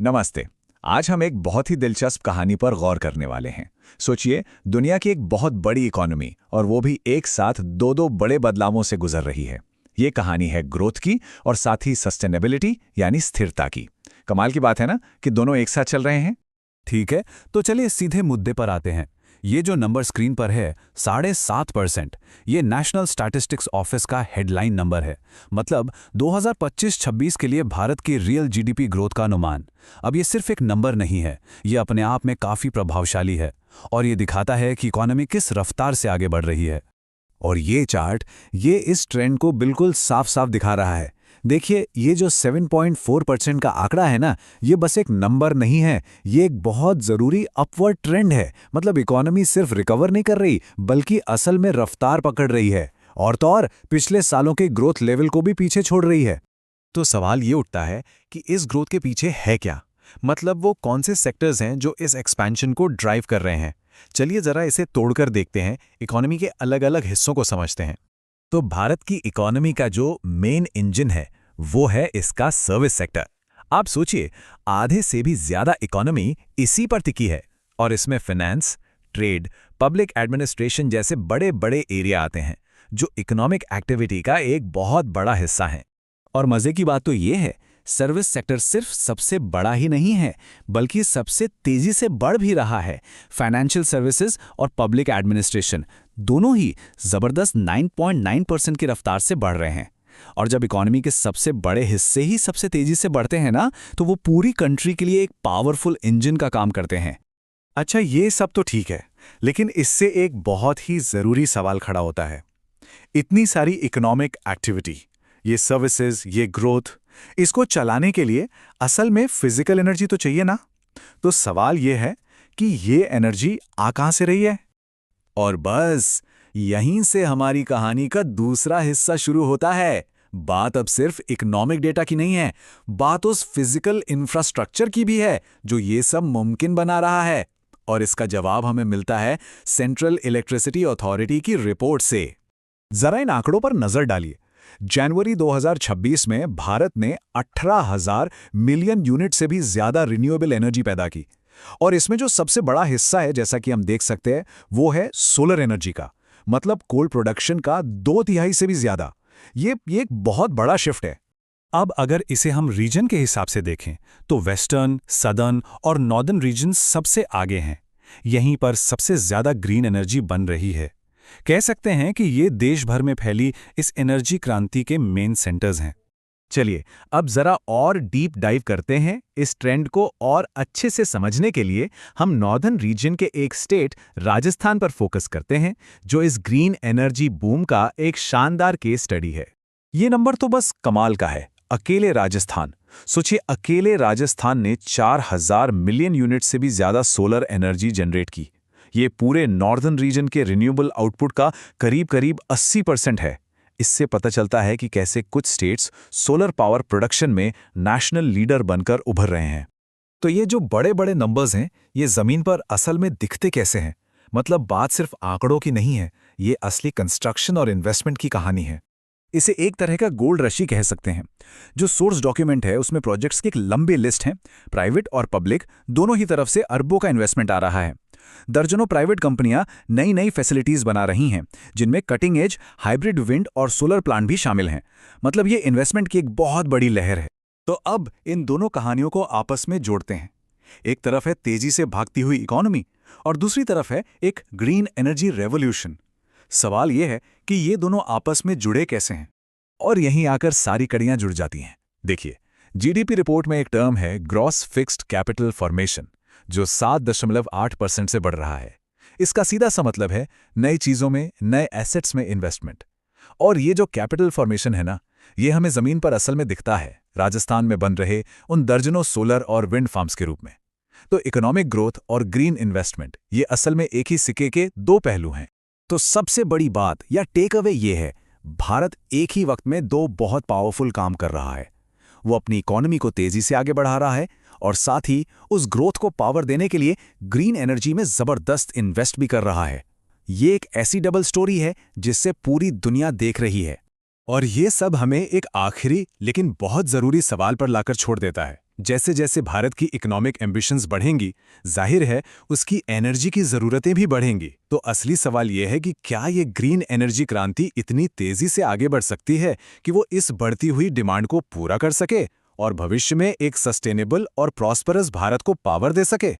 नमस्ते। आज हम एक बहुत ही दिलचस्प कहानी पर गौर करने वाले हैं। सोचिए, दुनिया की एक बहुत बड़ी इकोनॉमी और वो भी एक साथ दो दो बड़े बदलावों से गुजर रही है। ये कहानी है ग्रोथ की और साथ ही सस्टेनेबिलिटी यानी स्थिरता की। कमाल की बात है ना कि दोनों एक साथ चल रहे हैं। ठीक है, तो चलिए सीधे मुद्दे पर आते हैं। ये जो नंबर स्क्रीन पर है 7.5%, ये नेशनल स्टैटिस्टिक्स ऑफिस का हेडलाइन नंबर है। मतलब 2025-26 के लिए भारत की रियल जीडीपी ग्रोथ का अनुमान। अब ये सिर्फ एक नंबर नहीं है, ये अपने आप में काफ़ी प्रभावशाली है और ये दिखाता है कि इकोनॉमी किस रफ्तार से आगे बढ़ रही है। और ये चार्ट ये इस ट्रेंड को बिल्कुल साफ साफ दिखा रहा है। देखिए, ये जो 7.4% का आंकड़ा है ना, ये बस एक नंबर नहीं है, ये एक बहुत ज़रूरी अपवर्ड ट्रेंड है। मतलब इकोनॉमी सिर्फ रिकवर नहीं कर रही, बल्कि असल में रफ्तार पकड़ रही है। और तो और पिछले सालों के ग्रोथ लेवल को भी पीछे छोड़ रही है। तो सवाल ये उठता है कि इस ग्रोथ के पीछे है क्या? मतलब वो कौन से सेक्टर्स हैं जो इस एक्सपेंशन को ड्राइव कर रहे हैं? चलिए जरा इसे तोड़कर देखते हैं, इकोनॉमी के अलग-अलग हिस्सों को समझते हैं। तो भारत की इकोनॉमी का जो मेन इंजन है, वो है इसका सर्विस सेक्टर। आप सोचिए, आधे से भी ज्यादा इकोनॉमी इसी पर टिकी है और इसमें फाइनेंस, ट्रेड, पब्लिक एडमिनिस्ट्रेशन जैसे बड़े बड़े एरिया आते हैं, जो इकोनॉमिक एक्टिविटी का एक बहुत बड़ा हिस्सा हैं। और मजे की बात तो ये है, सर्विस सेक्टर सिर्फ सबसे बड़ा ही नहीं है, बल्कि सबसे तेजी से बढ़ भी रहा है। फाइनेंशियल सर्विसेज और पब्लिक एडमिनिस्ट्रेशन दोनों ही जबरदस्त 9.9% की रफ्तार से बढ़ रहे हैं। और जब इकोनॉमी के सबसे बड़े हिस्से ही सबसे तेजी से बढ़ते हैं ना, तो वो पूरी कंट्री के लिए एक पावरफुल इंजन का काम करते हैं। अच्छा, ये सब तो ठीक है, लेकिन इससे एक बहुत ही ज़रूरी सवाल खड़ा होता है। इतनी सारी इकोनॉमिक एक्टिविटी, ये सर्विसेज, ये ग्रोथ, इसको चलाने के लिए असल में फिजिकल एनर्जी तो चाहिए ना? तो सवाल ये है कि ये एनर्जी आ कहाँ से रही है? और बस यहीं से हमारी कहानी का दूसरा हिस्सा शुरू होता है। बात अब सिर्फ इकोनॉमिक डेटा की नहीं है, बात उस फिजिकल इंफ्रास्ट्रक्चर की भी है जो ये सब मुमकिन बना रहा है। और इसका जवाब हमें मिलता है सेंट्रल इलेक्ट्रिसिटी अथॉरिटी की रिपोर्ट से। जरा इन आंकड़ों पर नजर डालिए। जनवरी 2026 में भारत ने 18,000 मिलियन यूनिट से भी ज्यादा रिन्यूएबल एनर्जी पैदा की। और इसमें जो सबसे बड़ा हिस्सा है, जैसा कि हम देख सकते हैं, वो है सोलर एनर्जी का। मतलब कोल प्रोडक्शन का 2/3 से भी ज्यादा। ये एक बहुत बड़ा शिफ्ट है। अब अगर इसे हम रीजन के हिसाब से देखें, तो वेस्टर्न, सदर्न और नॉर्दर्न रीजन सबसे आगे हैं। यहीं पर सबसे ज्यादा ग्रीन एनर्जी बन रही है। कह सकते हैं कि ये देश भर में फैली इस एनर्जी क्रांति के मेन सेंटर्स हैं। चलिए, अब जरा और डीप डाइव करते हैं। इस ट्रेंड को और अच्छे से समझने के लिए हम नॉर्दर्न रीजन के एक स्टेट राजस्थान पर फोकस करते हैं, जो इस ग्रीन एनर्जी बूम का एक शानदार केस स्टडी है। ये नंबर तो बस कमाल का है। अकेले राजस्थान, सोचिए, अकेले राजस्थान ने 4,000 मिलियन यूनिट से भी ज्यादा सोलर एनर्जी जनरेट की। ये पूरे नॉर्दर्न रीजन के रिन्यूएबल आउटपुट का करीब करीब 80% है। इससे पता चलता है कि कैसे कुछ स्टेट्स सोलर पावर प्रोडक्शन में नेशनल लीडर बनकर उभर रहे हैं। तो ये जो बड़े बड़े नंबर्स हैं, ये जमीन पर असल में दिखते कैसे हैं? मतलब बात सिर्फ आंकड़ों की नहीं है, ये असली कंस्ट्रक्शन और इन्वेस्टमेंट की कहानी है। इसे एक तरह का गोल्ड रशी कह सकते हैं। जो सोर्स डॉक्यूमेंट है, उसमें प्रोजेक्ट्स की एक लंबी लिस्ट है। प्राइवेट और पब्लिक दोनों ही तरफ से अरबों का इन्वेस्टमेंट आ रहा है। दर्जनों प्राइवेट कंपनियां नई नई फैसिलिटीज बना रही हैं, जिनमें कटिंग एज हाइब्रिड विंड और सोलर प्लांट भी शामिल हैं। मतलब ये इन्वेस्टमेंट की एक बहुत बड़ी लहर है। तो अब इन दोनों कहानियों को आपस में जोड़ते हैं। एक तरफ है तेजी से भागती हुई इकोनॉमी और दूसरी तरफ है एक ग्रीन एनर्जी रेवोल्यूशन। सवाल यह है कि ये दोनों आपस में जुड़े कैसे हैं? और यहीं आकर सारी कड़ियां जुड़ जाती हैं। देखिए, जीडीपी रिपोर्ट में एक टर्म है ग्रॉस फिक्स्ड कैपिटल फॉर्मेशन, जो 7.8% से बढ़ रहा है। इसका सीधा सा मतलब है नई चीजों में, नए एसेट्स में इन्वेस्टमेंट। और ये जो कैपिटल फॉर्मेशन है ना, ये हमें जमीन पर असल में दिखता है राजस्थान में बन रहे उन दर्जनों सोलर और विंड फार्म्स के रूप में। तो इकोनॉमिक ग्रोथ और ग्रीन इन्वेस्टमेंट, ये असल में एक ही सिक्के के दो पहलू हैं। तो सबसे बड़ी बात या टेक अवे ये है, भारत एक ही वक्त में दो बहुत पावरफुल काम कर रहा है। वो अपनी इकोनॉमी को तेजी से आगे बढ़ा रहा है और साथ ही उस ग्रोथ को पावर देने के लिए ग्रीन एनर्जी में जबरदस्त इन्वेस्ट भी कर रहा है। ये एक ऐसी डबल स्टोरी है जिससे पूरी दुनिया देख रही है। और ये सब हमें एक आखिरी लेकिन बहुत जरूरी सवाल पर लाकर छोड़ देता है जैसे जैसे भारत की इकोनॉमिक एम्बिशंस बढ़ेंगी, जाहिर है उसकी एनर्जी की ज़रूरतें भी बढ़ेंगी। तो असली सवाल यह है कि क्या ये ग्रीन एनर्जी क्रांति इतनी तेज़ी से आगे बढ़ सकती है कि वो इस बढ़ती हुई डिमांड को पूरा कर सके और भविष्य में एक सस्टेनेबल और प्रॉस्परस भारत को पावर दे सके।